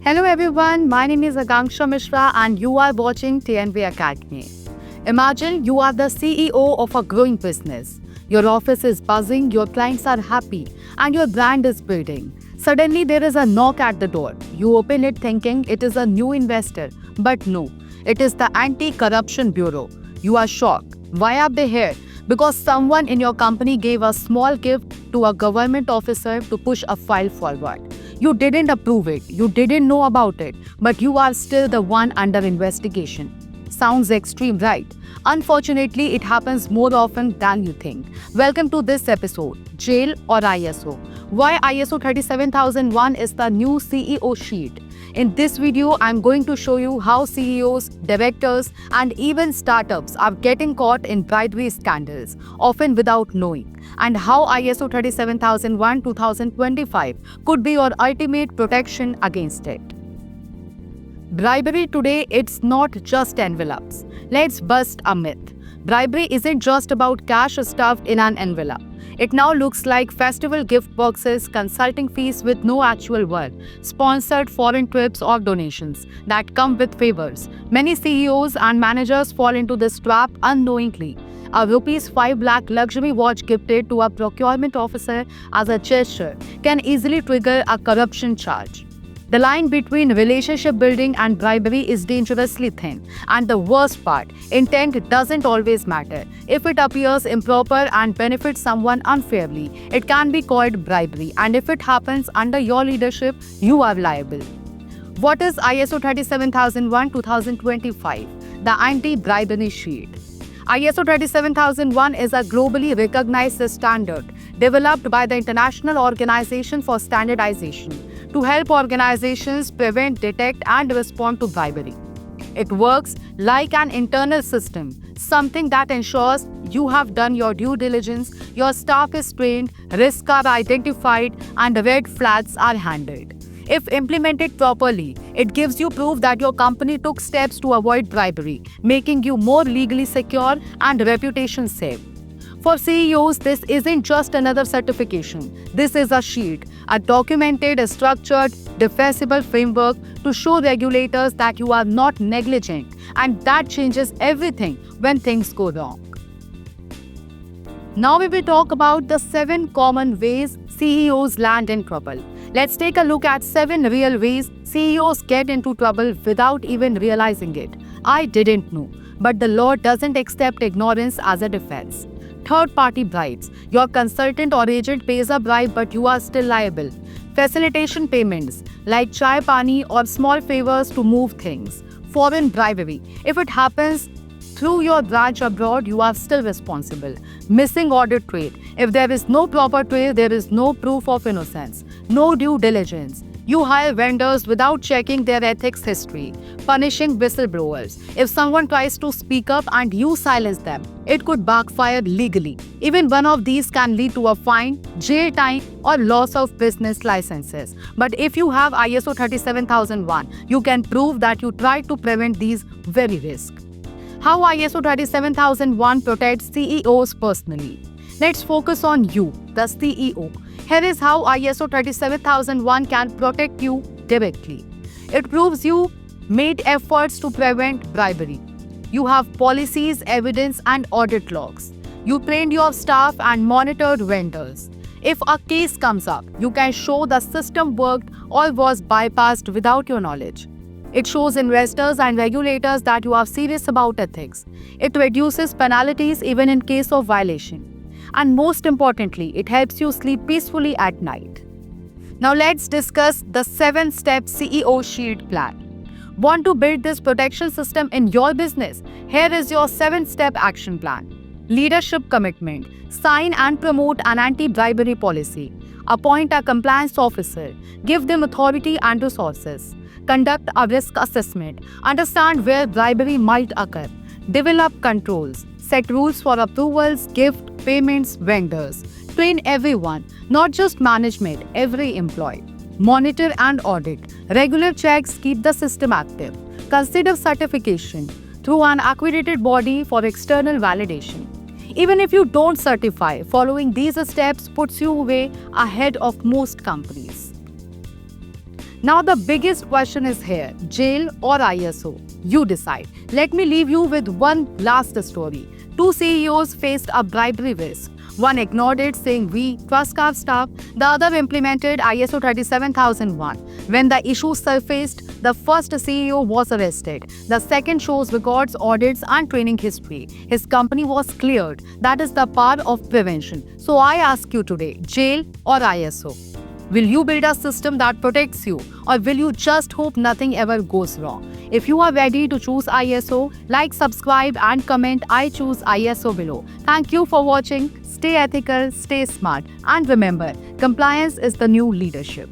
Hello everyone, my name is Akanksha Mishra and you are watching TNV Academy. Imagine you are the CEO of a growing business. Your office is buzzing, your clients are happy, and your brand is building. Suddenly there is a knock at the door. You open it thinking it is a new investor, but no, it is the Anti-Corruption Bureau. You are shocked. Why are they here? Because someone in your company gave a small gift to a government officer to push a file forward. You didn't approve it, you didn't know about it, but you are still the one under investigation. Sounds extreme, right? Unfortunately, it happens more often than you think. Welcome to this episode, Jail or ISO. Why ISO 37001 is the new CEO sheet. In this video, I'm going to show you how CEOs, directors, and even startups are getting caught in bribery scandals, often without knowing, and how ISO 37001-2025 could be your ultimate protection against it. Bribery today, it's not just envelopes. Let's bust a myth. Bribery isn't just about cash stuffed in an envelope. It now looks like festival gift boxes, consulting fees with no actual work, sponsored foreign trips or donations that come with favors. Many CEOs and managers fall into this trap unknowingly. A rupees 5 lakh luxury watch gifted to a procurement officer as a gesture can easily trigger a corruption charge. The line between relationship building and bribery is dangerously thin. And the worst part, intent doesn't always matter. If it appears improper and benefits someone unfairly, it can be called bribery. And if it happens under your leadership, you are liable. What is ISO 37001-2025? The Anti-Bribery Sheet. ISO 37001 is a globally recognized standard developed by the International Organization for Standardization to help organizations prevent, detect, and respond to bribery. It works like an internal system, something that ensures you have done your due diligence, your staff is trained, risks are identified, and red flags are handled. If implemented properly, it gives you proof that your company took steps to avoid bribery, making you more legally secure and reputation safe. For CEOs, this isn't just another certification. This is a sheet, a documented, structured, defensible framework to show regulators that you are not negligent, and that changes everything when things go wrong. Now we will talk about the 7 common ways CEOs land in trouble. Let's take a look at 7 real ways CEOs get into trouble without even realizing it. I didn't know, but the law doesn't accept ignorance as a defense. Third-party bribes. Your consultant or agent pays a bribe but you are still liable. Facilitation payments like chai pani or small favors to move things. Foreign bribery. If it happens through your branch abroad, you are still responsible. Missing audit trail. If there is no proper trail, there is no proof of innocence. No due diligence. You hire vendors without checking their ethics history. Punishing whistleblowers. If someone tries to speak up and you silence them, it could backfire legally. Even one of these can lead to a fine, jail time, or loss of business licenses. But if you have ISO 37001, you can prove that you tried to prevent these very risks. How ISO 37001 protects CEOs personally. Let's focus on you, the CEO. Here is how ISO 37001 can protect you directly. It proves you made efforts to prevent bribery. You have policies, evidence, and audit logs. You trained your staff and monitored vendors. If a case comes up, you can show the system worked or was bypassed without your knowledge. It shows investors and regulators that you are serious about ethics. It reduces penalties even in case of violation. And most importantly, it helps you sleep peacefully at night. Now let's discuss the 7-step CEO Shield plan. Want to build this protection system in your business? Here is your 7-step action plan. Leadership commitment. Sign and promote an anti-bribery policy. Appoint a compliance officer. Give them authority and resources. Conduct a risk assessment. Understand where bribery might occur. Develop controls. Set rules for approvals, gift, payments, vendors. Train everyone, not just management, every employee. Monitor and audit. Regular checks keep the system active. Consider certification through an accredited body for external validation. Even if you don't certify, following these steps puts you way ahead of most companies. Now the biggest question is here, jail or ISO? You decide. Let me leave you with one last story. Two CEOs faced a bribery risk. One ignored it, saying we trust our staff. The other implemented ISO 37001. When the issue surfaced, the first CEO was arrested. The second shows records, audits, and training history. His company was cleared. That is the power of prevention. So I ask you today, jail or ISO? Will you build a system that protects you, or will you just hope nothing ever goes wrong? If you are ready to choose ISO, like, subscribe and comment I choose ISO below. Thank you for watching. Stay ethical, stay smart, and remember, compliance is the new leadership.